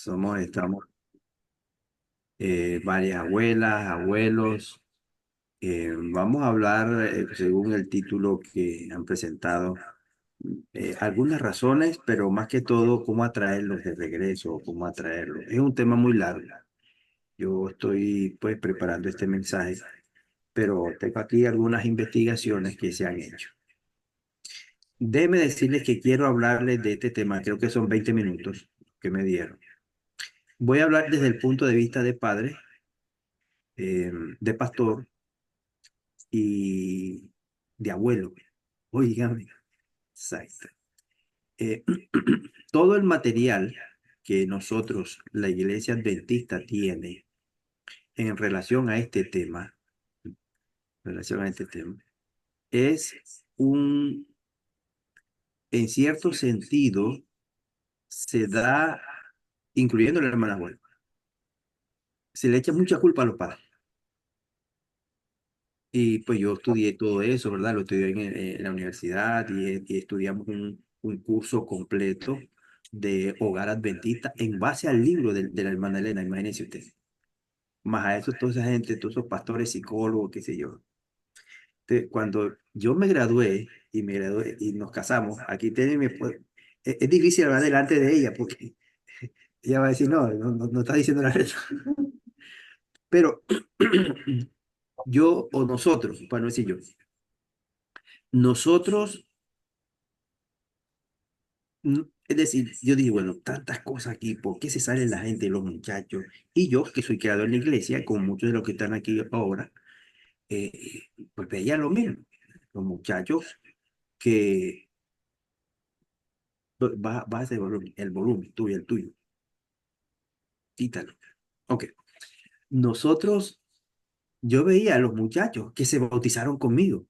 Estamos varias abuelas, abuelos. Vamos a hablar, según el título que han presentado, algunas razones, pero más que todo, cómo atraerlos de regreso, cómo atraerlos. Es un tema muy largo. Yo estoy pues preparando este mensaje, pero tengo aquí algunas investigaciones que se han hecho. Déjeme decirles que quiero hablarles de este tema, creo que son 20 minutos que me dieron. Voy a hablar desde el punto de vista de padre, de pastor y de abuelo. Oígame, exacto. Eh, todo el material que nosotros, la iglesia adventista, tiene en relación a este tema, es un, en cierto sentido, se da, incluyendo la hermana abuela, se le echa mucha culpa a los padres. Y pues yo estudié todo eso, ¿verdad? Lo estudié en la universidad y estudiamos un curso completo de hogar adventista en base al libro de la hermana Elena, imagínense usted. Más a eso, toda esa gente, todos esos pastores, psicólogos, qué sé yo. Cuando yo me gradué y nos casamos, aquí tiene es difícil hablar delante de ella porque ella va a decir, no está diciendo la verdad. Pero yo o nosotros, para no decir yo, nosotros. Es decir, yo dije, bueno, tantas cosas aquí, ¿por qué se salen la gente, los muchachos? Y yo, que soy criado en la iglesia, como muchos de los que están aquí ahora, pues veía lo mismo. Los muchachos que va a ser el volumen tuyo, el tuyo, quítalo. Ok. Nosotros, yo veía a los muchachos que se bautizaron conmigo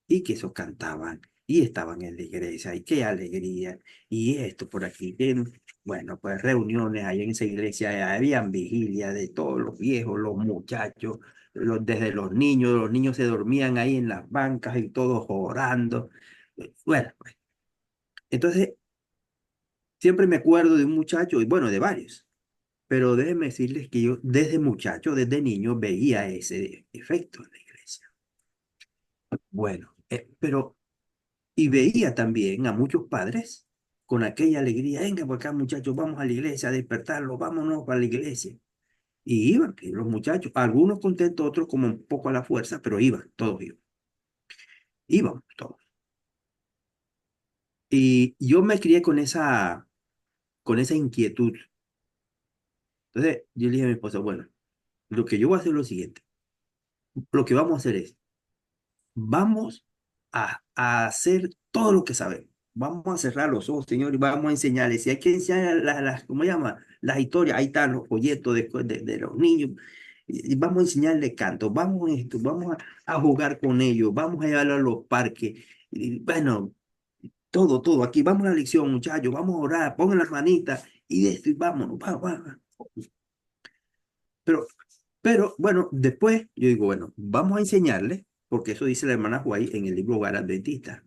y que esos cantaban y estaban en la iglesia y qué alegría y esto por aquí. Bueno, pues reuniones ahí en esa iglesia, habían vigilia de todos los viejos, los muchachos, desde los niños se dormían ahí en las bancas y todos orando. Bueno, pues, entonces siempre me acuerdo de un muchacho, y bueno, de varios, pero déjenme decirles que yo desde muchacho, desde niño, veía ese efecto en la iglesia. Bueno, pero y veía también a muchos padres con aquella alegría, venga por acá muchachos, vamos a la iglesia a despertarlos, vámonos para la iglesia. Y iban, que los muchachos, algunos contentos, otros como un poco a la fuerza, pero iban, todos iban, iban todos. Y yo me crié con esa inquietud. Entonces yo le dije a mi esposa, bueno, lo que yo voy a hacer es lo siguiente, lo que vamos a hacer es, vamos a hacer todo lo que sabemos. Vamos a cerrar los ojos, Señor, y vamos a enseñarles. Si hay que enseñar ¿cómo se llama? Las historias, ahí están los folletos de los niños. Y vamos a enseñarles canto, vamos a esto, a jugar con ellos, vamos a llevarlos a los parques. Y bueno, todo. Aquí vamos a la lección, muchachos, vamos a orar, pongan las manitas y de esto, y vámonos, va. Pero, pero bueno, después yo digo, bueno, vamos a enseñarles, porque eso dice la hermana White en el libro Hogar Adventista.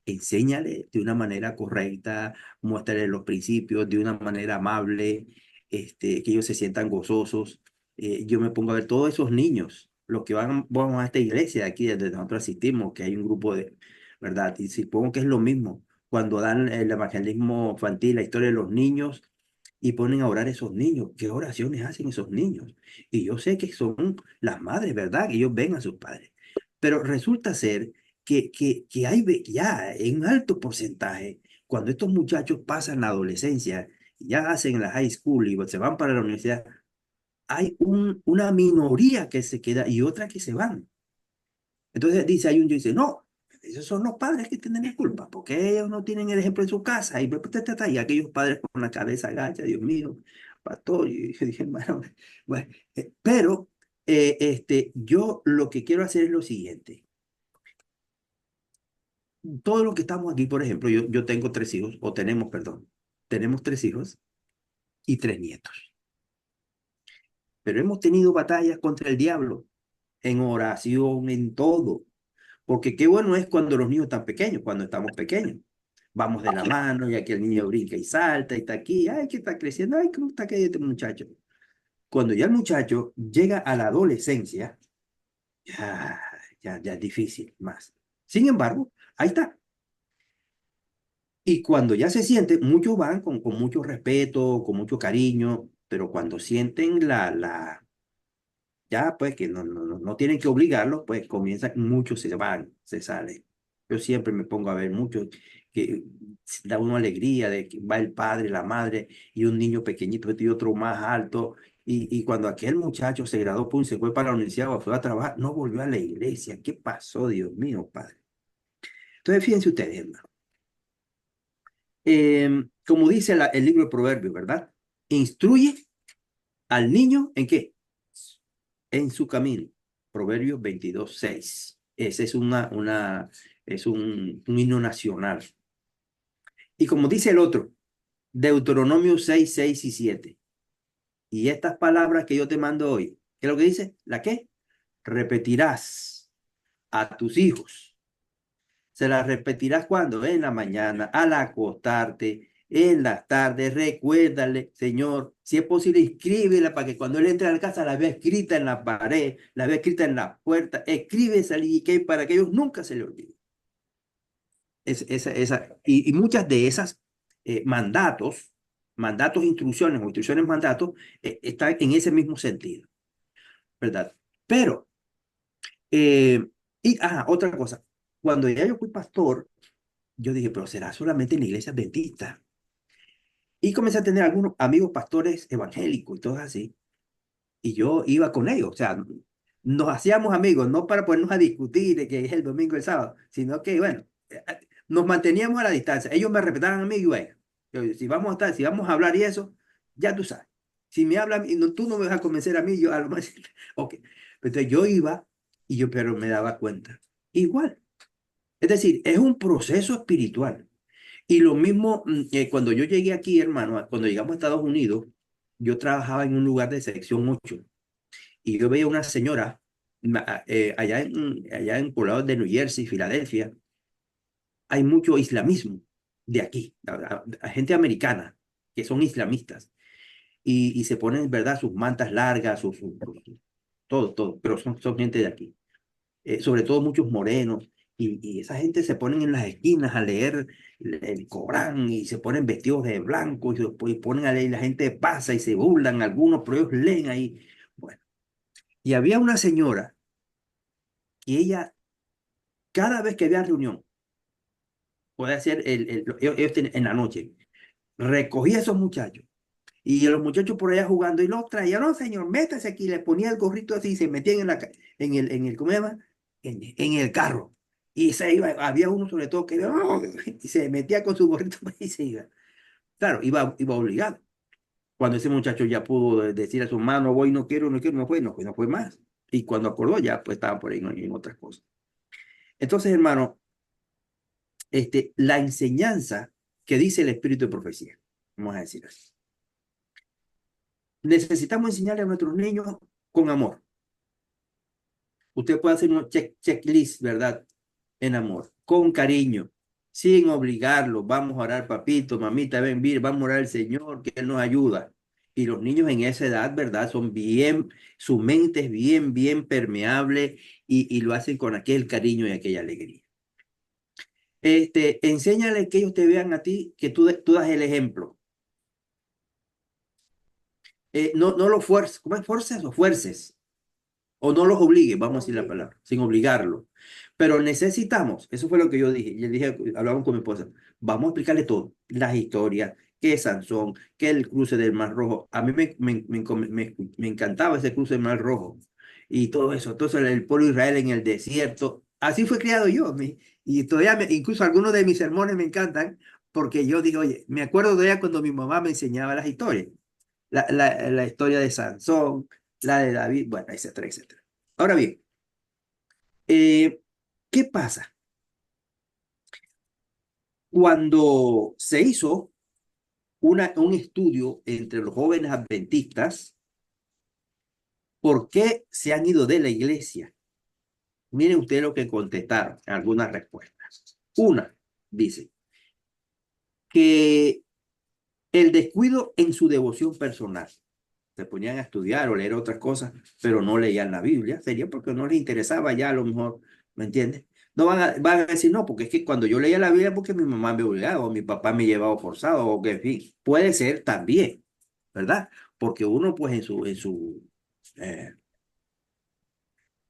Enséñale de una manera correcta, muéstrale los principios de una manera amable, que ellos se sientan gozosos. Yo me pongo a ver todos esos niños, los que vamos a esta iglesia de aquí, donde nosotros asistimos, que hay un grupo de, ¿verdad? Y supongo que es lo mismo cuando dan el evangelismo infantil, la historia de los niños, y ponen a orar esos niños. ¿Qué oraciones hacen esos niños? Y yo sé que son las madres, ¿verdad? Que ellos ven a sus padres. Pero resulta ser que hay ya en un alto porcentaje, cuando estos muchachos pasan la adolescencia, ya hacen la high school y se van para la universidad, hay una minoría que se queda y otra que se van. Entonces dice, no, esos son los padres que tienen la culpa, porque ellos no tienen el ejemplo en su casa. Y aquellos padres con la cabeza agacha, Dios mío, pastor, y yo dije, hermano, bueno, pero yo lo que quiero hacer es lo siguiente. Todos los que estamos aquí, por ejemplo, yo tengo tres hijos, o tenemos, perdón, tenemos tres hijos y tres nietos. Pero hemos tenido batallas contra el diablo, en oración, en todo. Porque qué bueno es cuando los niños están pequeños, cuando estamos pequeños. vamos de la mano, y aquí el niño brinca y salta y está aquí, ay, que está creciendo, ay, cómo está que este muchacho. Cuando ya el muchacho llega a la adolescencia, ya, ya es difícil más. Sin embargo, ahí está. Y cuando ya se siente, muchos van con mucho respeto, con mucho cariño, pero cuando sienten ya pues que no tienen que obligarlos, pues comienzan, muchos se van, se salen. Yo siempre me pongo a ver muchos que da una alegría de que va el padre, la madre y un niño pequeñito y otro más alto. Y cuando aquel muchacho se graduó, pum, se fue para la universidad o fue a trabajar, no volvió a la iglesia. ¿Qué pasó, Dios mío, padre? Entonces, fíjense ustedes, hermano. Como dice el libro de Proverbios, ¿verdad? Instruye al niño ¿en qué? En su camino. Proverbios 22:6. Ese es un himno nacional. Y como dice el otro, Deuteronomio 6, 6 y 7. Y estas palabras que yo te mando hoy, ¿qué es lo que dice? ¿La qué? Repetirás a tus hijos. Se las repetirás cuando en la mañana, al acostarte, en las tardes. Recuérdale, Señor, si es posible, escríbela para que cuando él entre a la casa la vea escrita en la pared, la vea escrita en la puerta. Escribe esa que para que ellos nunca se le olviden. Y muchas de esas mandatos, instrucciones o instrucciones, mandatos, están en ese mismo sentido, ¿verdad? Pero, eh, otra cosa, cuando ya yo fui pastor, yo dije, pero será solamente en la iglesia adventista. Y comencé a tener algunos amigos pastores evangélicos y todos así. Y yo iba con ellos. O sea, nos hacíamos amigos, no para ponernos a discutir de que es el domingo y el sábado, sino que, bueno, nos manteníamos a la distancia. Ellos me respetaban a mí y yo a ellos. Si vamos a hablar y eso, ya tú sabes. Si me hablan, y no, tú no me vas a convencer a mí, yo a lo más. Ok. Entonces yo iba pero me daba cuenta. Igual. Es decir, es un proceso espiritual. Y lo mismo cuando yo llegué aquí, hermano, cuando llegamos a Estados Unidos, yo trabajaba en un lugar de sección 8 y yo veía una señora allá en poblados de New Jersey, Filadelfia, hay mucho islamismo de aquí, a gente americana que son islamistas y se ponen, ¿verdad?, sus mantas largas, todo, pero son gente de aquí. Sobre todo muchos morenos, y esa gente se ponen en las esquinas a leer el Corán y se ponen vestidos de blanco y después ponen a leer, la gente pasa y se burlan algunos, pero ellos leen ahí. Bueno, y había una señora que ella, cada vez que había reunión, puede hacer en la noche, recogía a esos muchachos. Y los muchachos por allá jugando y los traía, no, señor, métase aquí, le ponía el gorrito así y se metían ¿cómo se llama? En el carro. Y se iba, había uno sobre todo que ¡oh! Y se metía con su gorrito y se iba. Claro, iba obligado. Cuando ese muchacho ya pudo decir a su hermano, no voy, no quiero, no quiero, no fue más. Y cuando acordó ya, pues estaba por ahí en otras cosas. Entonces, hermano, la enseñanza que dice el espíritu de profecía, vamos a decir así. Necesitamos enseñarle a nuestros niños con amor. Usted puede hacer un checklist, ¿verdad? En amor, con cariño, sin obligarlo. Vamos a orar, papito, mamita, ven, vamos a orar al Señor, que Él nos ayuda. Y los niños en esa edad, ¿verdad? Su mente es bien, bien permeable y lo hacen con aquel cariño y aquella alegría. Enséñale que ellos te vean a ti, que tú das el ejemplo. No lo fuerces, ¿cómo es fuerces o fuerces? O no los obligue, vamos a decir la palabra, sin obligarlo. Pero necesitamos, eso fue lo que yo dije, hablamos con mi esposa, vamos a explicarle todo, las historias, qué es Sansón, qué es el cruce del Mar Rojo. A mí me encantaba ese cruce del Mar Rojo y todo eso. Entonces el pueblo de Israel en el desierto, así fue criado yo. Y todavía, incluso algunos de mis sermones me encantan porque yo digo, oye, me acuerdo todavía cuando mi mamá me enseñaba las historias, la historia de Sansón, la de David, bueno, etcétera, etcétera. Ahora bien, eh, ¿qué pasa? Cuando se hizo un estudio entre los jóvenes adventistas, ¿por qué se han ido de la iglesia? Miren ustedes lo que contestaron, algunas respuestas. Una, dice, que el descuido en su devoción personal. Se ponían a estudiar o leer otras cosas, pero no leían la Biblia. Sería porque no les interesaba ya a lo mejor, ¿me entiendes? No van a decir, no, porque es que cuando yo leía la Biblia, porque mi mamá me obligaba o mi papá me llevaba forzado, o que, en fin, puede ser también, ¿verdad? Porque uno, pues, en su eh,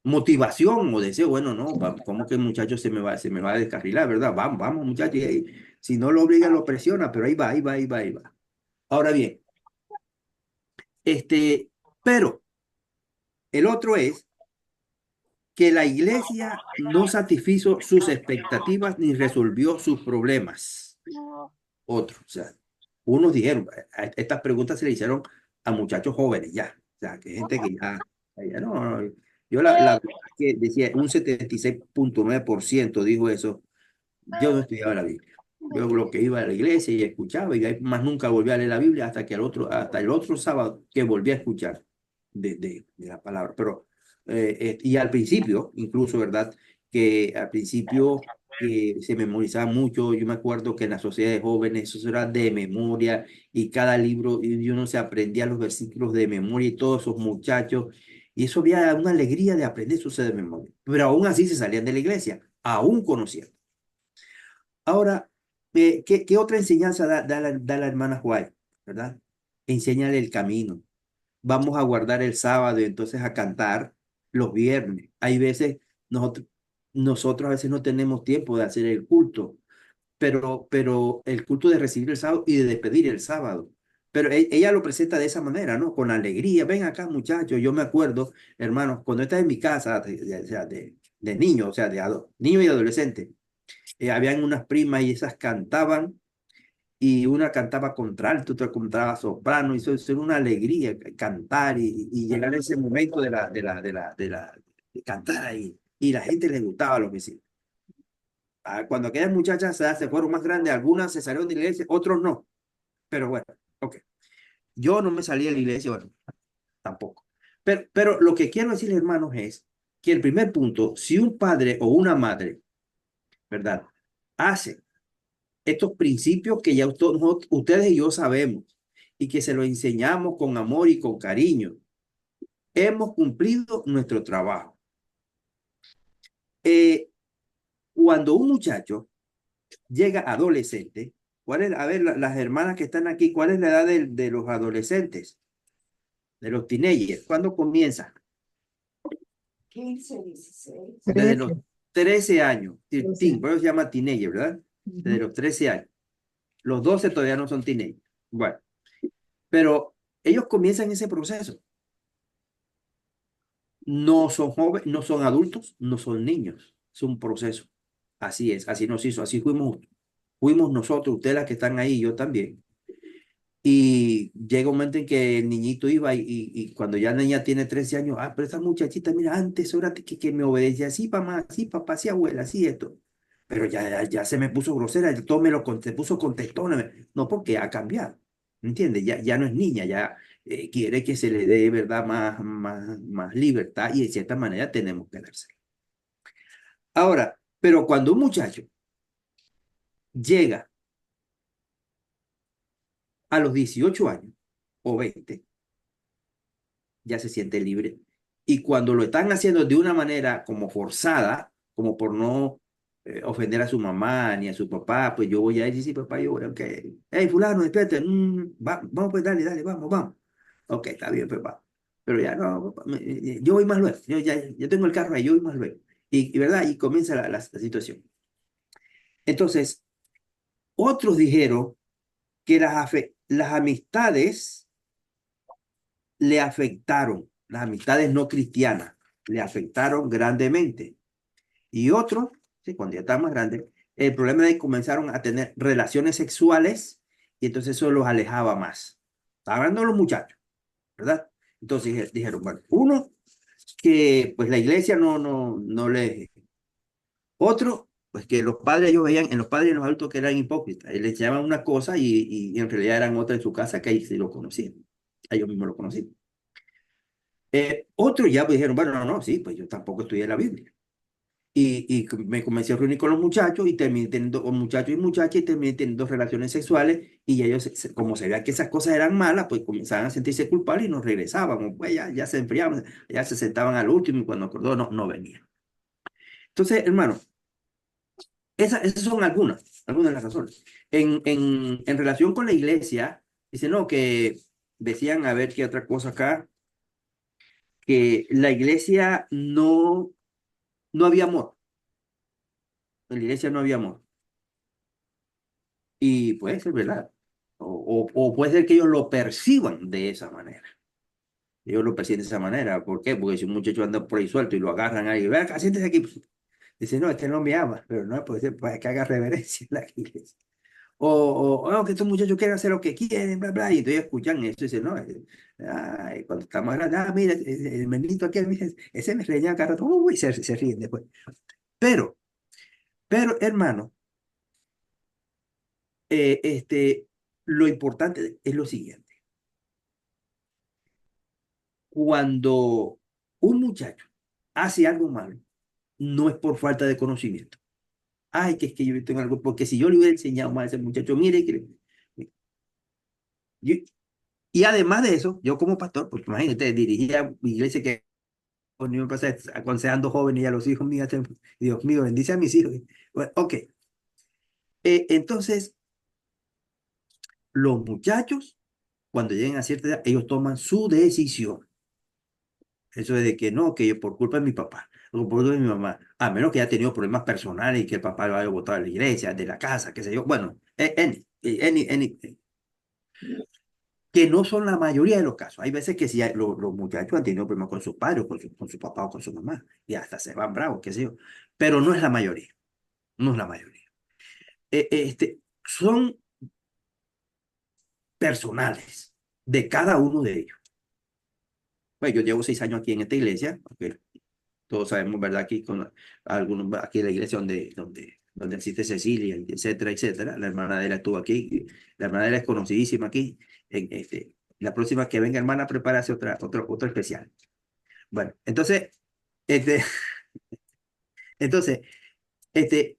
motivación o deseo, bueno, no, ¿cómo que el muchacho se me va a descarrilar, ¿verdad? Vamos, vamos, muchachos, y ahí, si no lo obliga, lo presiona, pero ahí va, ahí va, ahí va, ahí va. Ahora bien, pero el otro es que la iglesia no satisfizo sus expectativas ni resolvió sus problemas. Otro, o sea, unos dijeron, estas preguntas se le hicieron a muchachos jóvenes ya, o sea, que gente que ya no, yo la verdad es que decía un 76,9% dijo eso. Yo no estudiaba la Biblia. Yo lo que iba a la iglesia y escuchaba y ahí más nunca volví a leer la Biblia hasta el otro sábado que volví a escuchar de la palabra. Pero, y al principio, incluso, ¿verdad? Que al principio que se memorizaba mucho, yo me acuerdo que en la sociedad de jóvenes eso era de memoria y cada libro, y uno se aprendía los versículos de memoria y todos esos muchachos, y eso había una alegría de aprender eso de memoria. Pero aún así se salían de la iglesia, aún conocían. Ahora, ¿qué otra enseñanza da la hermana White? ¿Verdad? Enséñale el camino. Vamos a guardar el sábado y entonces a cantar los viernes. Hay veces, nosotros a veces no tenemos tiempo de hacer el culto, pero el culto de recibir el sábado y de despedir el sábado. Pero ella lo presenta de esa manera, ¿no? Con alegría. Ven acá, muchachos. Yo me acuerdo, hermanos, cuando estaba en mi casa, o sea, de niño, o sea, niño y adolescente, habían unas primas y esas cantaban, y una cantaba contralto, otra cantaba soprano, y eso era una alegría cantar y llegar a ese momento de cantar ahí. Y la gente les gustaba lo que sí. Cuando aquellas muchachas se fueron más grandes, algunas se salieron de la iglesia, otros no. Pero bueno, ok. Yo no me salí de la iglesia, bueno, tampoco. Pero lo que quiero decir, hermanos, es que el primer punto, si un padre o una madre, ¿verdad? Hace estos principios que ya ustedes y yo sabemos y que se los enseñamos con amor y con cariño. Hemos cumplido nuestro trabajo. Eh, Cuando un muchacho llega adolescente, ¿cuál es, a ver, las hermanas que están aquí, cuál es la edad de los adolescentes, de los teenagers? ¿Cuándo comienza? 15, 16. Desde los 13. 13 años. Doce. Por eso se llama teenager, ¿verdad? Desde Ujú. los 13 años. Los 12 todavía no son teenagers. Bueno, pero ellos comienzan ese proceso. No son jóvenes, no son adultos, no son niños. Es un proceso. Así es, así nos hizo, así fuimos nosotros, ustedes las que están ahí, yo también. Y llega un momento en que el niñito iba y cuando ya la niña tiene 13 años, pero esa muchachita, mira, antes era que me obedecía, sí, mamá, sí, papá, sí, abuela, sí, esto. Pero ya se me puso grosera, todo se puso contestona, no porque ha cambiado, ¿entiendes? Ya no es niña, ya quiere que se le dé, ¿verdad? Más libertad y de cierta manera tenemos que dársela. Ahora, pero cuando un muchacho llega a los 18 años o 20 ya se siente libre. Y cuando lo están haciendo de una manera como forzada, como por no ofender a su mamá ni a su papá, pues yo voy a decir, sí, papá, yo voy, ok. Hey, fulano, despierta. Vamos, pues, dale, dale, vamos, vamos. Ok, está bien, papá. Pero ya no, papá, yo voy más luego. Yo tengo el carro ahí, yo voy más luego. ¿Verdad? Y comienza la situación. Entonces, otros dijeron que las amistades le afectaron, las amistades no cristianas le afectaron grandemente. Y otros, sí, cuando ya estaban más grandes, el problema es que comenzaron a tener relaciones sexuales y entonces eso los alejaba más. Estaban hablando de los muchachos, ¿verdad? Entonces dijeron, bueno, uno, que pues la iglesia no le... Otro, pues que los padres, ellos veían en los padres y en los adultos que eran hipócritas. Y les enseñaban una cosa y en realidad eran otra en su casa que ahí sí lo conocían. Ellos mismos lo conocían. Otros ya pues, dijeron, bueno, no, no, sí, pues yo tampoco estudié la Biblia. Me comencé a reunir con los muchachos y terminé teniendo con muchachos y muchachas y terminé teniendo relaciones sexuales y ellos, como se veía que esas cosas eran malas, pues comenzaban a sentirse culpables y nos regresábamos, pues ya se enfriaban, ya se sentaban al último y cuando acordó no venían. Entonces, hermano, esas son algunas de las razones. En relación con la iglesia, dice, no, que decían, a ver qué otra cosa acá, que la iglesia no había amor, en la iglesia no había amor. Y puede ser verdad. O puede ser que ellos lo perciban de esa manera. Ellos lo perciben de esa manera. ¿Por qué? Porque si un muchacho anda por ahí suelto y lo agarran ahí, ve acá, siéntese aquí. Dice, no, este no me ama, pero no puede ser para que haga reverencia en la iglesia. O que estos muchachos quieren hacer lo que quieren, bla, bla, y entonces escuchan eso y dicen, no, ay, cuando estamos grandes, mira, el menito aquel, mira, ese me reñía cada rato, uy, se ríen después. Pero, hermano, eh, este, lo importante es lo siguiente. Cuando un muchacho hace algo malo, no es por falta de conocimiento. Ay, que es que yo tengo algo, porque si yo le hubiera enseñado más a ese muchacho, mire, que yo- y además de eso, yo como pastor, pues imagínate, dirigía iglesia que ni me pasa aconsejando jóvenes y a los hijos míos, Dios mío, bendice a mis hijos. Bueno, ok, entonces los muchachos, cuando lleguen a cierta edad, ellos toman su decisión. Eso de que no, que yo por culpa de mi papá, o por culpa de mi mamá, a menos que haya tenido problemas personales y que el papá lo haya botado de la iglesia, de la casa, qué sé yo. Bueno, que no son la mayoría de los casos. Hay veces que sí, los muchachos han tenido problemas con sus padres, con su papá o con su mamá, y hasta se van bravos, qué sé yo. Pero no es la mayoría, no es la mayoría. Son personales de cada uno de ellos. Pues yo llevo 6 años aquí en esta iglesia, porque todos sabemos, ¿verdad? Aquí con algunos, aquí en la iglesia donde existe Cecilia, etcétera, etcétera. La hermana de ella estuvo aquí, la hermana de ella es conocidísima aquí. La próxima que venga, hermana, prepárase otro especial. Bueno, este, entonces, este,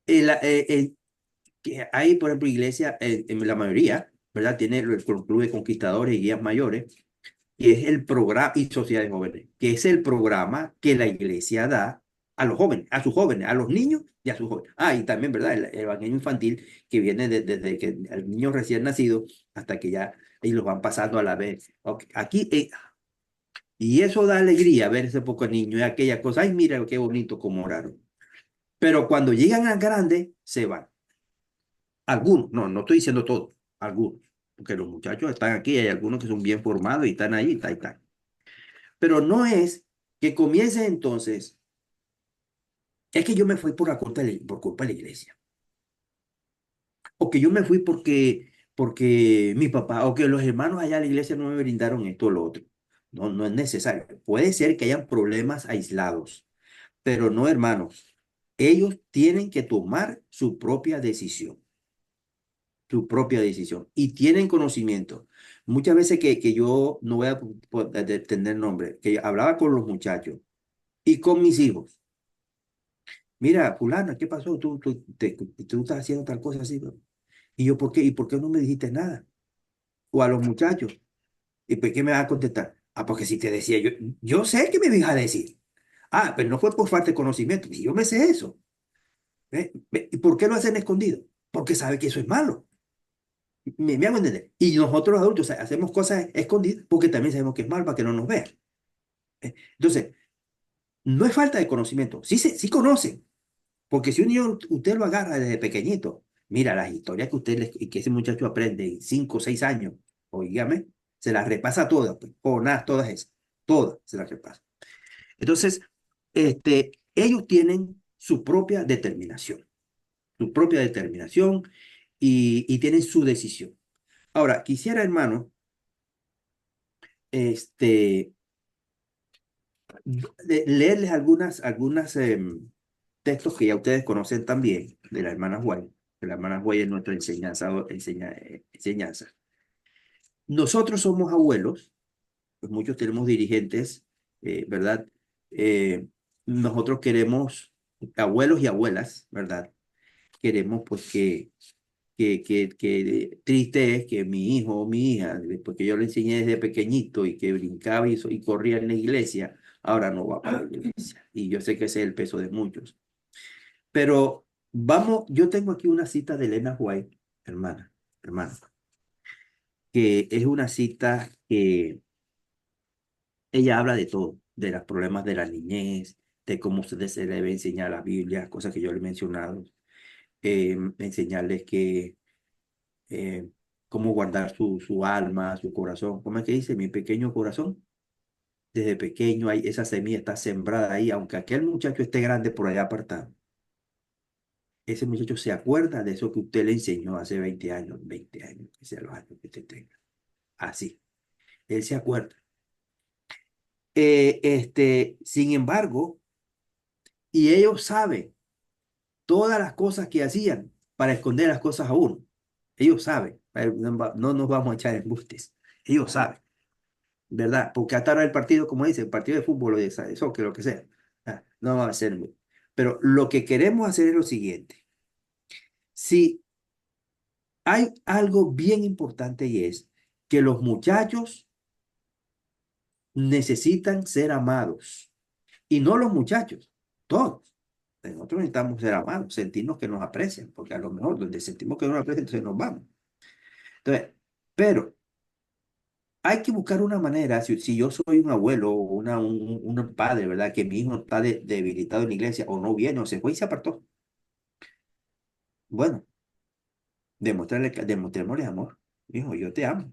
que hay, por ejemplo, iglesia, en la mayoría, ¿verdad? Tiene el club de conquistadores y guías mayores, que es el programa, y sociedades jóvenes, que es el programa que la iglesia da a los jóvenes, a sus jóvenes, a los niños y a sus jóvenes. Ah, y también, ¿verdad? El evangelio infantil que viene desde que el niño recién nacido hasta que ya ellos los van pasando a la vez. Ok, aquí, y eso da alegría ver ese poco niño y aquella cosa. Ay, mira qué bonito como oraron. Pero cuando llegan a grande, se van. Algunos, no estoy diciendo todos, algunos. Porque los muchachos están aquí, hay algunos que son bien formados y están ahí, y tal. Pero no es que comience entonces, es que yo me fui por culpa de la iglesia, o que yo me fui porque mi papá, o que los hermanos allá de la iglesia no me brindaron esto o lo otro. No es necesario. Puede ser que hayan problemas aislados, pero no, hermanos. Ellos tienen que tomar su propia decisión, y tienen conocimiento. Muchas veces que yo no voy a tener nombre, que hablaba con los muchachos y con mis hijos. Mira, fulana, ¿qué pasó? Tú estás haciendo tal cosa así, ¿no? Y yo, ¿por qué? ¿Y por qué no me dijiste nada? O a los muchachos. ¿Y por qué me vas a contestar? Ah, porque si te decía yo sé que me ibas a decir. Ah, pero no fue por falta de conocimiento. Y yo me sé eso. ¿Y por qué lo hacen escondido? Porque sabe que eso es malo. Me hago entender. Y nosotros los adultos, o sea, hacemos cosas escondidas porque también sabemos que es malo para que no nos vean. Entonces, no es falta de conocimiento. Sí conocen. Porque si un niño usted lo agarra desde pequeñito, mira las historias que ese muchacho aprende en 5 o 6 años, oígame, se las repasa todas, pues, Jonás, todas esas, todas se las repasa. Entonces, ellos tienen su propia determinación y tienen su decisión. Ahora, quisiera, hermano, este, leerles textos que ya ustedes conocen también de la hermana White. De la hermana White es nuestra enseñanza. Nosotros somos abuelos, pues muchos tenemos dirigentes, ¿verdad? nosotros queremos, abuelos y abuelas, ¿verdad? Queremos pues que triste es que mi hijo o mi hija, porque yo le enseñé desde pequeñito y que brincaba y corría en la iglesia, ahora no va para la iglesia. Y yo sé que ese es el peso de muchos. Pero vamos, yo tengo aquí una cita de Elena White, hermana, que es una cita que ella habla de todo, de los problemas de la niñez, de cómo se debe enseñar la Biblia, cosas que yo le he mencionado, enseñarles que cómo guardar su alma, su corazón. ¿Cómo es que dice? Mi pequeño corazón. Desde pequeño hay, esa semilla está sembrada ahí, aunque aquel muchacho esté grande por allá apartado. Ese muchacho se acuerda de eso que usted le enseñó hace 20 años, que sea los años que usted tenga. Así, él se acuerda. Sin embargo, y ellos saben todas las cosas que hacían para esconder las cosas a uno. Ellos saben, no nos vamos a echar embustes. Ellos saben. ¿Verdad? Porque hasta ahora el partido, como dice, el partido de fútbol o de soccer, lo que sea, no va a ser muy. Pero lo que queremos hacer es lo siguiente. Si hay algo bien importante y es que los muchachos necesitan ser amados. Y no los muchachos, todos. Nosotros necesitamos ser amados, sentirnos que nos aprecian, porque a lo mejor donde sentimos que no nos aprecian, entonces nos vamos. Entonces, pero hay que buscar una manera, si yo soy un abuelo o un padre, ¿verdad? Que mi hijo está debilitado en la iglesia o no viene o se fue y se apartó. Bueno, demostrémosle amor. Hijo, yo te amo,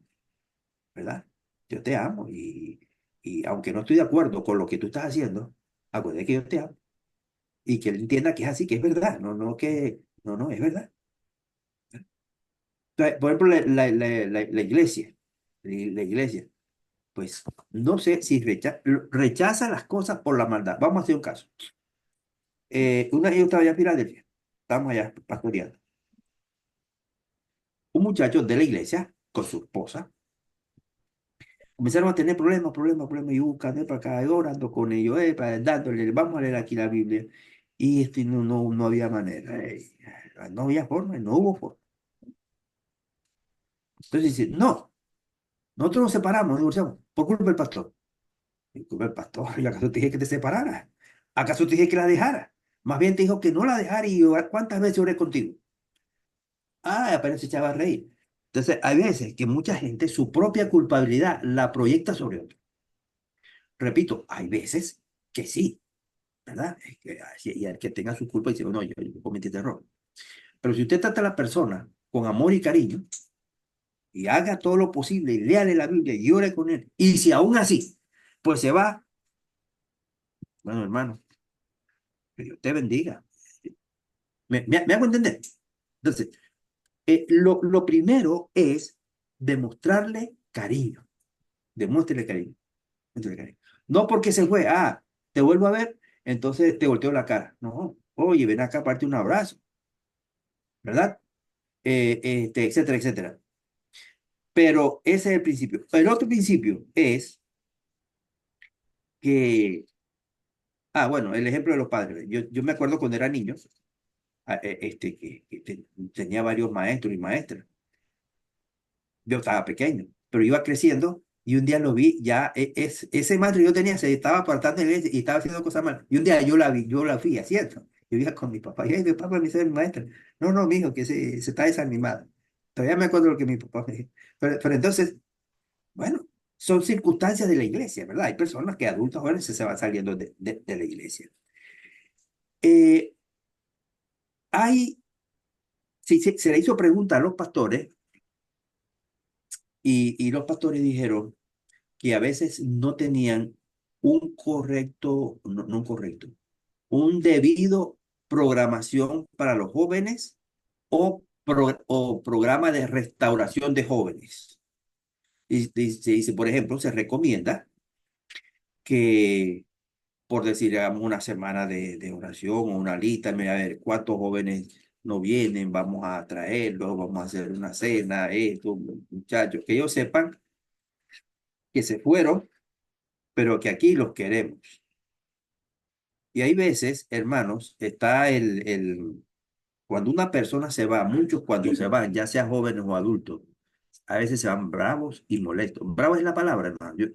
¿verdad? Yo te amo y aunque no estoy de acuerdo con lo que tú estás haciendo, acuérdate que yo te amo y que él entienda que es así, que es verdad, no, es verdad. Entonces, por ejemplo, la iglesia, la iglesia, pues no sé si rechaza las cosas por la maldad. Vamos a hacer un caso. Yo estaba allá en Filadelfia, estábamos allá pastoreando. Un muchacho de la iglesia con su esposa comenzaron a tener problemas, y buscando para acá, y orando con ellos, dándole, vamos a leer aquí la Biblia. Y no había manera, no había forma, no hubo forma. Entonces dice, no, nosotros nos separamos, nos divorciamos, por culpa del pastor. Por culpa del pastor, ¿y acaso te dije que te separaras? ¿Acaso te dije que la dejara? Más bien te dijo que no la dejara y yo, ¿cuántas veces oré contigo? Ah, apenas se echaba a reír. Entonces, hay veces que mucha gente su propia culpabilidad la proyecta sobre otro. Repito, hay veces que sí, ¿verdad? Es que, y el que tenga su culpa y dice, no, yo cometí este error. Pero si usted trata a la persona con amor y cariño y haga todo lo posible y léale la Biblia y ore con él, y si aún así, pues se va, bueno, hermano, que Dios te bendiga. ¿Me hago entender? Entonces, lo primero es demostrarle cariño. Demuéstrele cariño. No porque se fue, te vuelvo a ver, entonces te volteo la cara. No, oye, ven acá, parte un abrazo, ¿verdad? Etcétera, etcétera. Pero ese es el principio. El otro principio es que, bueno, el ejemplo de los padres. Yo me acuerdo cuando era niño, tenía varios maestros y maestras. Yo estaba pequeño, pero iba creciendo y un día lo vi, ya ese maestro que yo tenía se estaba apartando de la iglesia y estaba haciendo cosas mal. Y un día yo la fui haciendo. Yo iba con mi papá, y mi papá me dice, mi maestro, no, mijo, que se está desanimado. Todavía me acuerdo lo que mi papá me dijo. Pero entonces, bueno, son circunstancias de la iglesia, ¿verdad? Hay personas que adultos jóvenes se van saliendo de la iglesia. Eh, se le hizo pregunta a los pastores y los pastores dijeron, que a veces no tenían un correcto, no un correcto, un debido programación para los jóvenes o programa de restauración de jóvenes. Y se dice, por ejemplo, se recomienda que, por decir, hagamos una semana de oración o una lista, mira, a ver cuántos jóvenes no vienen, vamos a traerlos, vamos a hacer una cena, esto, muchachos, que ellos sepan que se fueron, pero que aquí los queremos. Y hay veces, hermanos, está cuando una persona se va, muchos cuando se van, ya sea jóvenes o adultos, a veces se van bravos y molestos. Bravo es la palabra, hermano.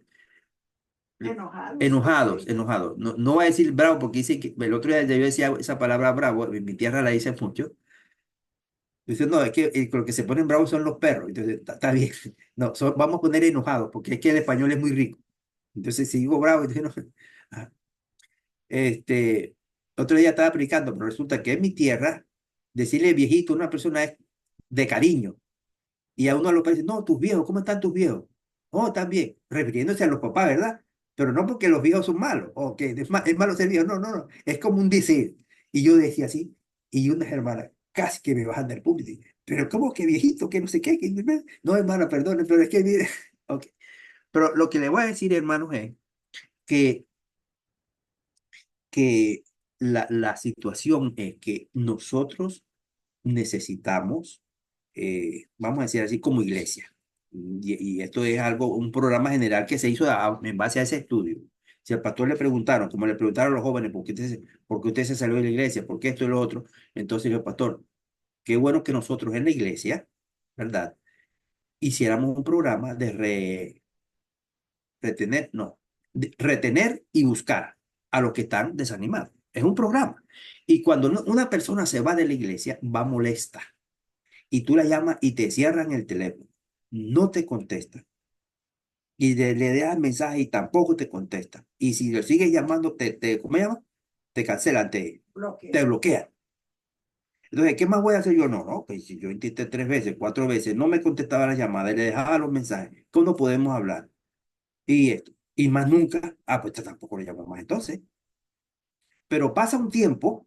Enojados. Enojados, enojados. No, no voy a decir bravo porque dice que el otro día yo decía esa palabra bravo, en mi tierra la dice mucho. Dice, no, es que lo que se ponen bravos son los perros. Entonces, está bien. No, vamos a poner enojados porque es que el español es muy rico. Entonces, si digo bravo, entonces no. Ah, Este, otro día estaba aplicando, pero resulta que en mi tierra, decirle viejito a una persona es de cariño. Y a uno lo parece, no, tus viejos, ¿cómo están tus viejos? Oh, están bien, refiriéndose a los papás, ¿verdad? Pero no porque los viejos son malos, o que es malo ser viejo, no, no, no, es como un decir. Y yo decía así, y unas hermanas casi que me bajan del público. Pero ¿cómo que viejito? Que no sé qué, no, hermana, perdone, pero es que mire, ok. Pero lo que le voy a decir, hermanos, es que, que la situación es que nosotros necesitamos, vamos a decir así, como iglesia. Y esto es algo, un programa general que se hizo en base a ese estudio. Si al pastor le preguntaron, como le preguntaron a los jóvenes, por qué usted se salió de la iglesia? ¿Por qué esto y lo otro? Entonces dijo, pastor, qué bueno que nosotros en la iglesia, ¿verdad? Hiciéramos un programa de retener, no, de retener y buscar a los que están desanimados. Es un programa. Y cuando una persona se va de la iglesia, va molesta y tú la llamas y te cierran el teléfono, no te contesta y le das mensaje y tampoco te contesta. Y si lo sigues llamando, ¿cómo se llama? Te cancelan, te bloquean. Entonces, ¿qué más voy a hacer yo? No, no, pues si yo intenté 3 veces, 4 veces, no me contestaba la llamada y le dejaba los mensajes, ¿cómo podemos hablar? Y esto, y más nunca, pues tampoco lo llamo más entonces. Pero pasa un tiempo,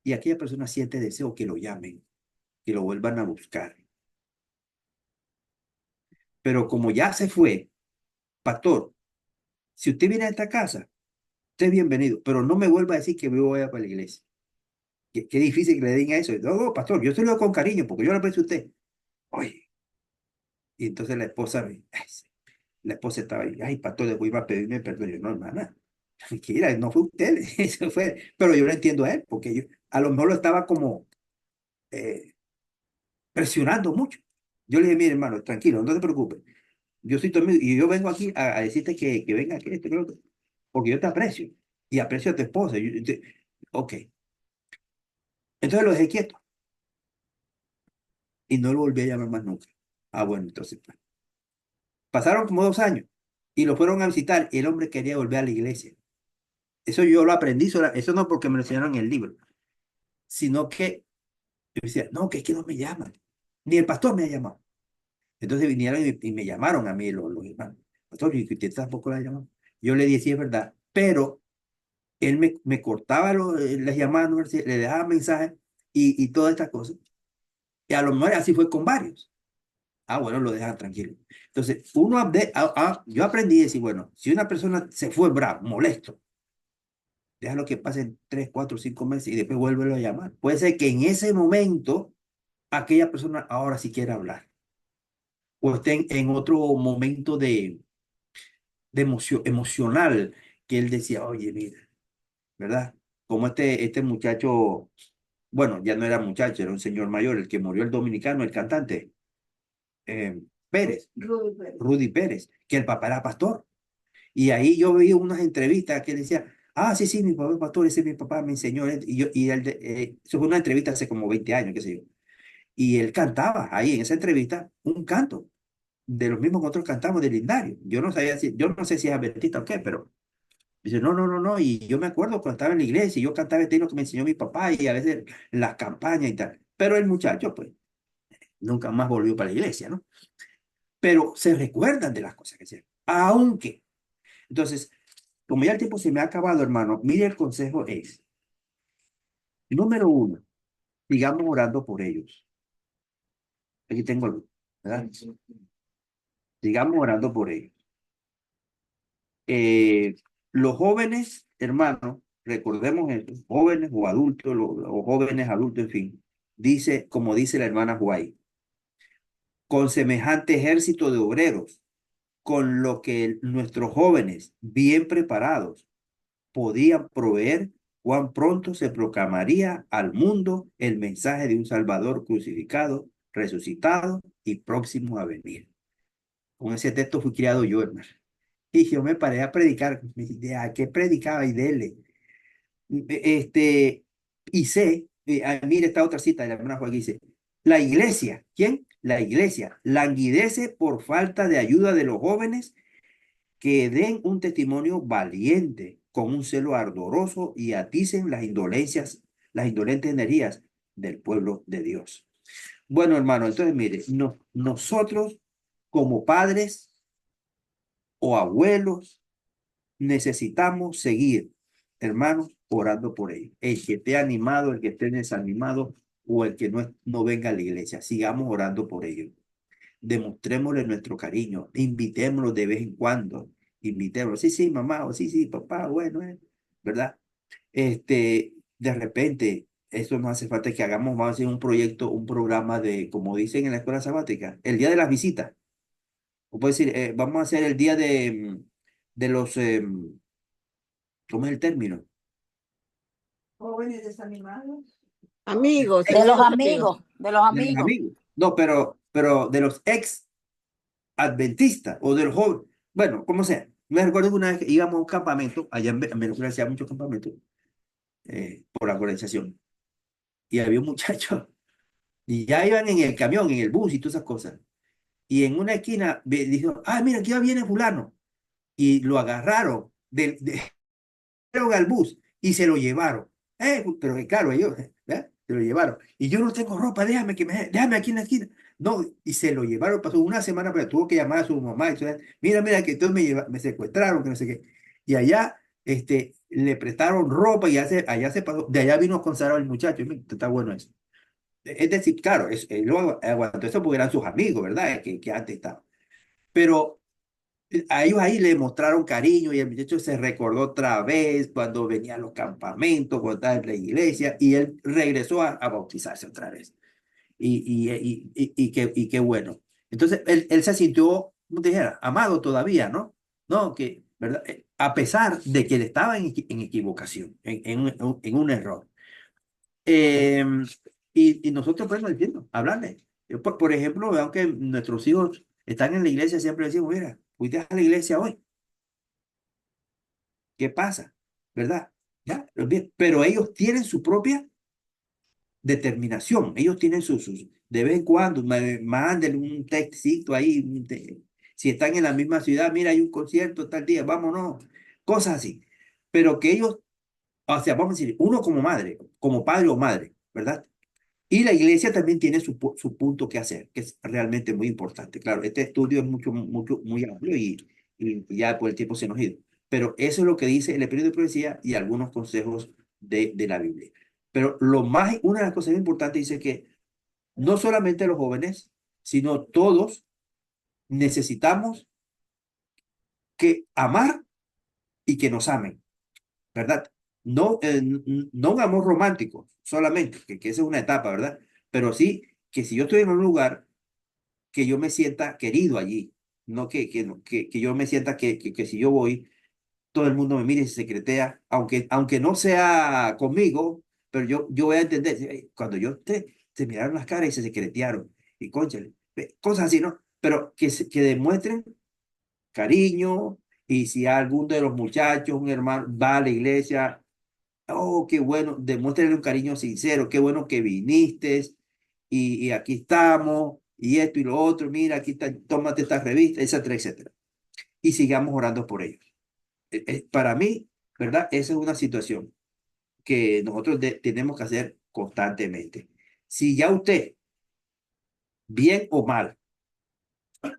y aquella persona siente deseo que lo llamen, que lo vuelvan a buscar. Pero como ya se fue, pastor, si usted viene a esta casa, usted es bienvenido, pero no me vuelva a decir que yo voy a para la iglesia. Qué difícil que le digan eso. No, no, pastor, yo se lo digo con cariño porque yo le aprecio a usted. Oye, y entonces la esposa, la esposa estaba ahí, ay, pastor, después iba a pedirme perdón. Yo, no, hermana, tranquila, no fue usted, eso fue, pero yo lo entiendo a él, porque yo a lo mejor lo estaba como eh, presionando mucho. Yo le dije, mire, hermano, tranquilo, no te preocupes. Yo soy tu amigo y yo vengo aquí a decirte que venga aquí, esto, que lo otro, porque yo te aprecio y aprecio a tu esposa. Ok. Entonces lo dejé quieto y no lo volví a llamar más nunca. Ah, bueno, entonces pues. Pasaron como 2 años y lo fueron a visitar y el hombre quería volver a la iglesia. Eso yo lo aprendí, eso no porque me lo enseñaron en el libro, sino que yo decía, no, que es que no me llaman, ni el pastor me ha llamado. Entonces vinieron y me llamaron a mí los hermanos. Pastor, y que usted tampoco la ha llamado. Yo le dije, sí, es verdad, pero él me cortaba las llamadas, no, le dejaba mensajes y todas estas cosas. Y a lo mejor así fue con varios. Ah, bueno, lo dejan tranquilo. Entonces, yo aprendí a decir, bueno, si una persona se fue bravo, molesto, déjalo que pasen 3, 4, 5 meses y después vuélvelo a llamar. Puede ser que en ese momento aquella persona ahora sí quiera hablar o esté en otro momento de emoción, emocional que él decía, oye, mira, ¿verdad? Como este muchacho, bueno, ya no era muchacho, era un señor mayor, el que murió el dominicano, el cantante, Pérez, Rudy Pérez, que el papá era pastor. Y ahí yo vi unas entrevistas que él decía, ah, sí, sí, mi papá es pastor, ese mi papá me enseñó. Eso fue una entrevista hace como 20 años, qué sé yo. Y él cantaba ahí en esa entrevista un canto de los mismos que nosotros cantamos del Lindario. Yo no sé si es adventista o qué, pero dice, no, no, no, no. Y yo me acuerdo cuando estaba en la iglesia, y yo cantaba este himno que me enseñó mi papá y a veces las campañas y tal. Pero el muchacho, pues, nunca más volvió para la iglesia, ¿no? Pero se recuerdan de las cosas que hacían. Aunque, entonces, como ya el tiempo se me ha acabado, hermano, mire, el consejo es, número uno, sigamos orando por ellos. Aquí tengo algo, ¿verdad? Sigamos orando por ellos. Eh, los jóvenes, hermano, recordemos esto, jóvenes o adultos, o jóvenes adultos, en fin, dice, como dice la hermana White, con semejante ejército de obreros. con lo que nuestros jóvenes bien preparados podían proveer, cuán pronto se proclamaría al mundo el mensaje de un Salvador crucificado, resucitado y próximo a venir. Con ese texto fui criado yo, hermano. Y yo me paré a predicar. ¿A qué predicaba? Y dele. Este, y sé, mira esta otra cita de la hermana Joaquín, dice, la iglesia, ¿quién? La iglesia languidece por falta de ayuda de los jóvenes que den un testimonio valiente, con un celo ardoroso y aticen las indolencias, las indolentes energías del pueblo de Dios. Bueno, hermano, entonces mire, nosotros como padres o abuelos necesitamos seguir, hermanos, orando por ellos. El que esté animado, el que esté desanimado o el que no venga a la iglesia, sigamos orando por ellos. Demostrémosle nuestro cariño, invitémoslos de vez en cuando, invitémoslos, sí, sí, mamá, o sí, sí, papá, bueno, ¿verdad? De repente, eso no hace falta que hagamos, vamos a hacer un proyecto, un programa de, como dicen en la escuela sabática, el día de las visitas. O puede decir, vamos a hacer el día de los, ¿cómo es el término? Jóvenes desanimados. Amigos, De los amigos de Dios. amigos, de los De los amigos. amigos. No, pero de los ex adventistas o de los jóvenes. Bueno, como sea. Me recuerdo que una vez que íbamos a un campamento, allá en Venezuela hacía muchos campamentos por la organización. Y había un muchacho, y ya iban en el camión, en el bus y todas esas cosas. Y en una esquina dijo, ah, mira, aquí viene fulano. Y lo agarraron al bus y se lo llevaron. Pero claro, ellos se lo llevaron. Y yo no tengo ropa, déjame aquí en la esquina. No, y se lo llevaron, pasó una semana, pero tuvo que llamar a su mamá. Y mira, mira, que entonces me secuestraron, que no sé qué. Y allá le prestaron ropa y allá se pasó. De allá vino consagrado el muchacho. Mira, está bueno eso. Es decir, claro, él lo aguantó eso porque eran sus amigos, ¿verdad? Que antes estaban. Pero a ellos ahí le mostraron cariño y el muchacho se recordó otra vez cuando venía a los campamentos, cuando estaba en la iglesia y él regresó a bautizarse otra vez. Y qué bueno. Entonces él se sintió, como te dijera, amado todavía, ¿no? No, que, ¿verdad? A pesar de que él estaba en equivocación, en un error. Eh, y nosotros, pues, no entiendo, hablarle. Yo, por ejemplo, veo que nuestros hijos están en la iglesia, siempre decimos, mira, fuiste a la iglesia hoy. ¿Qué pasa? ¿Verdad? ¿Ya? Pero ellos tienen su propia determinación. Ellos tienen de vez en cuando, manden un textito ahí. Si están en la misma ciudad, mira, hay un concierto tal día, vámonos. Cosas así. Pero que ellos, o sea, vamos a decir, uno como madre, como padre o madre, ¿verdad? Y la iglesia también tiene su punto que hacer, que es realmente muy importante. Claro, este estudio es muy amplio y ya por el tiempo se nos ha ido. Pero eso es lo que dice el Espíritu de Profecía y algunos consejos de la Biblia. Pero una de las cosas importantes dice que no solamente los jóvenes, sino todos necesitamos que amar y que nos amen, ¿verdad? No, no un amor romántico solamente, que esa es una etapa, ¿verdad? Pero sí que si yo estoy en un lugar que yo me sienta querido allí, no que yo me sienta que si yo voy, todo el mundo me mire y se secretea, aunque no sea conmigo, pero yo voy a entender, cuando yo se miraron las caras y se secretearon, y cónchale, cosas así, ¿no? Pero que demuestren cariño, y si alguno de los muchachos, un hermano, va a la iglesia, oh, qué bueno, demuéstrale un cariño sincero, qué bueno que viniste y aquí estamos y esto y lo otro, mira, aquí está, tómate esta revista, etcétera, etcétera. Y sigamos orando por ellos. Para mí, ¿verdad? Esa es una situación que nosotros tenemos que hacer constantemente. Si ya usted, bien o mal,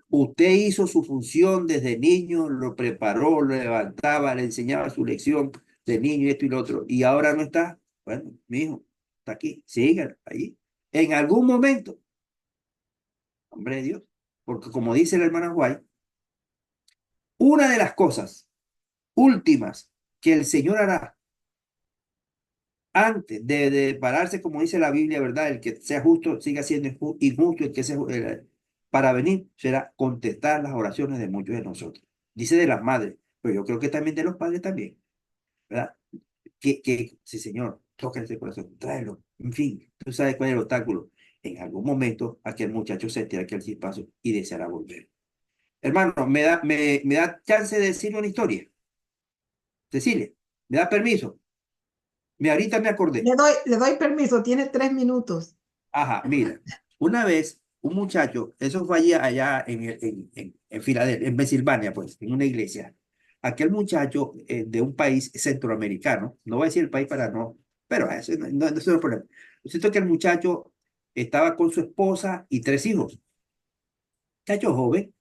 usted hizo su función desde niño, lo preparó, lo levantaba, le enseñaba su lección de niño, esto y lo otro, y ahora no está. Bueno, mi hijo, está aquí, siga ahí. En algún momento, hombre de Dios, porque como dice la hermana White, una de las cosas últimas que el Señor hará antes de pararse, como dice la Biblia, ¿verdad? El que sea justo siga siendo injusto, el que sea, para venir será contestar las oraciones de muchos de nosotros. Dice de las madres, pero yo creo que también de los padres también, ¿verdad? Sí, Señor, toca ese corazón, tráelo. En fin, tú sabes cuál es el obstáculo. En algún momento, aquel muchacho sentirá aquel chispazo y deseará volver. Hermano, me da chance de decir una historia. Cecilia, ¿me da permiso? Ahorita me acordé. Le doy permiso, tiene 3 minutos. Ajá, mira, una vez un muchacho, eso fue allá en Filadelfia, en Pensilvania, pues, en una iglesia. Aquel muchacho de un país centroamericano, no voy a decir el país para no, pero eso no es el problema. Lo cierto es que el muchacho estaba con su esposa y 3 hijos, muchacho joven,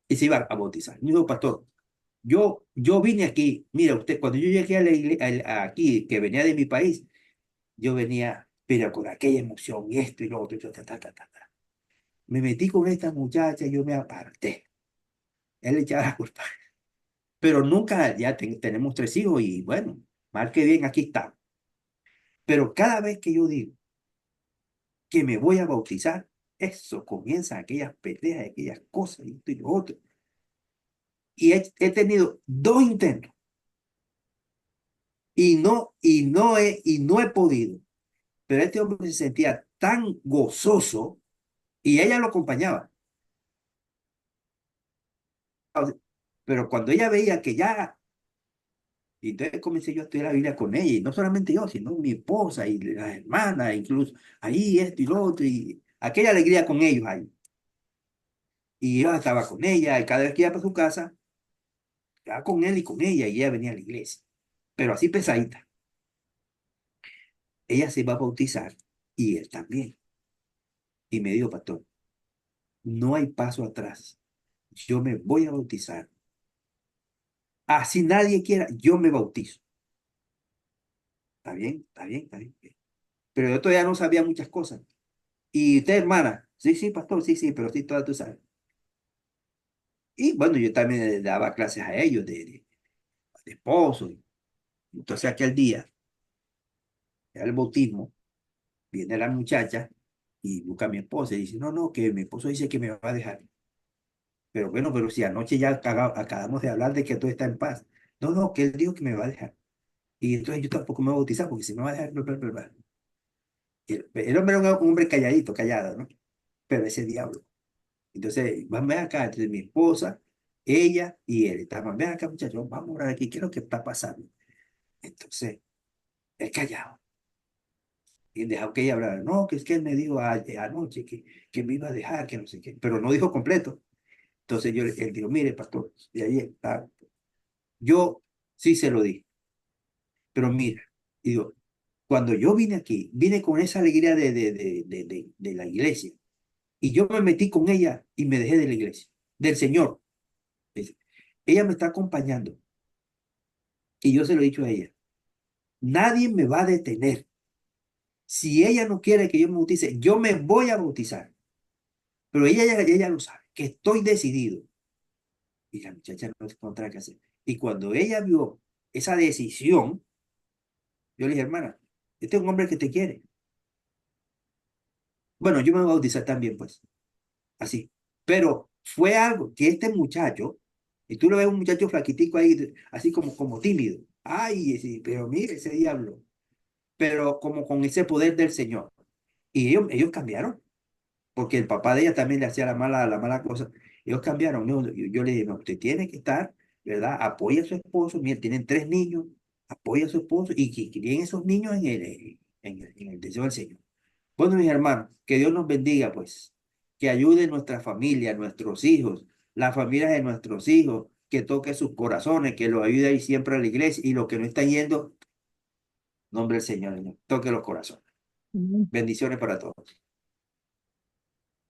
y se iba a bautizar. Me dijo, pastor, yo vine aquí, mira usted, cuando yo llegué a la aquí, que venía de mi país, yo venía, pero con aquella emoción, y esto y lo otro, y yo, ta. Me metí con esta muchacha, yo me aparté. Él le echaba la culpa. Pero nunca, ya tenemos 3 hijos y bueno, mal que bien, aquí está. Pero cada vez que yo digo que me voy a bautizar, eso comienzan aquellas peleas, aquellas cosas y esto y lo otro. Y he tenido 2 intentos y no he podido. Pero este hombre se sentía tan gozoso y ella lo acompañaba. Pero cuando ella veía que ya. Y entonces comencé yo a estudiar la Biblia con ella, y no solamente yo, sino mi esposa y las hermanas, incluso ahí esto y lo otro, y aquella alegría con ellos ahí. Y yo estaba con ella, y cada vez que iba para su casa, estaba con él y con ella, y ella venía a la iglesia. Pero así pesadita. Ella se iba a bautizar, y él también. Y me dijo, pastor, no hay paso atrás. Yo me voy a bautizar. Así nadie quiera, yo me bautizo. Está bien, está bien, está bien. Pero yo todavía no sabía muchas cosas. Y usted, hermana, sí, sí, pastor, sí, sí, pero sí, todas tú sabes. Y bueno, yo también le daba clases a ellos de esposo. Entonces aquel día, era el bautismo, viene la muchacha y busca a mi esposa y dice, no, no, que mi esposo dice que me va a dejar. Pero bueno, pero si anoche ya acabamos de hablar de que todo está en paz. No, no, que él dijo que me va a dejar. Y entonces yo tampoco me voy a bautizar porque si me va a dejar, bla, bla, bla, bla. El hombre era un hombre calladito, callado, ¿no? Pero ese diablo. Entonces, ven acá, entonces mi esposa, ella y él estaban, ven acá, muchachos, vamos a orar aquí, ¿qué es lo que está pasando? Entonces, él callado. Y dejó que ella hablara. No, que es que él me dijo anoche que me iba a dejar, que no sé qué, pero no dijo completo. Entonces él dijo, mire, pastor, y ahí está. Yo sí se lo di, pero mira, y digo, cuando yo vine aquí, vine con esa alegría de la iglesia, y yo me metí con ella y me dejé de la iglesia, del Señor. Dice, ella me está acompañando, y yo se lo he dicho a ella, nadie me va a detener. Si ella no quiere que yo me bautice, yo me voy a bautizar. Pero ella lo sabe, que estoy decidido. Y la muchacha no encontraba qué hacer. Y cuando ella vio esa decisión, yo le dije, hermana, este es un hombre que te quiere. Bueno, yo me voy a bautizar también, pues, así. Pero fue algo que este muchacho, y tú lo ves un muchacho flaquitico ahí, así como tímido. Ay, sí, pero mire ese diablo. Pero como con ese poder del Señor. Y ellos cambiaron. Porque el papá de ella también le hacía la mala cosa. Ellos cambiaron. No, yo le dije, no, usted tiene que estar, ¿verdad? Apoya a su esposo. Mira, tienen 3 niños. Apoya a su esposo y que críen esos niños en el deseo del Señor. Bueno, mis hermanos, que Dios nos bendiga, pues. Que ayude nuestra familia, nuestros hijos, las familias de nuestros hijos, que toque sus corazones, que los ayude ahí siempre a la iglesia y los que no están yendo, nombre del Señor, toque los corazones. Bendiciones para todos.